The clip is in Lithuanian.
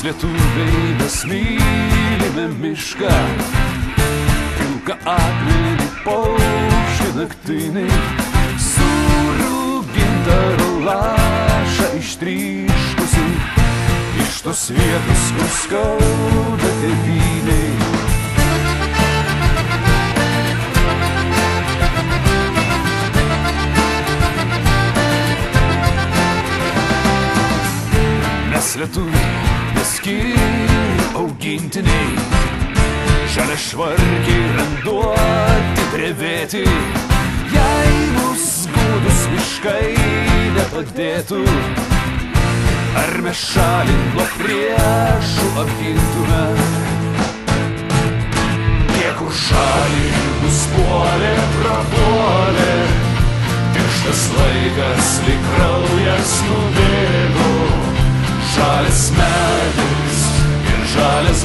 lietuviai mes mylime mišką, pilką akmenį paukštį naktinį, sūrių gintaro lašą ištryškusi iš tos vietos, kur skauda tėvynei. Mes lietuviai, mes skyrių augintiniai, žalia švarkiai randuoti drevėti, jei mus gūdus miškai nepadėtų, ar mes šalį nuo priešų apgintume. Tie, kur šalį mus puolė, prapuolė, tirštas laikas lyg kraujas nubėgo. Žalias medis ir žalias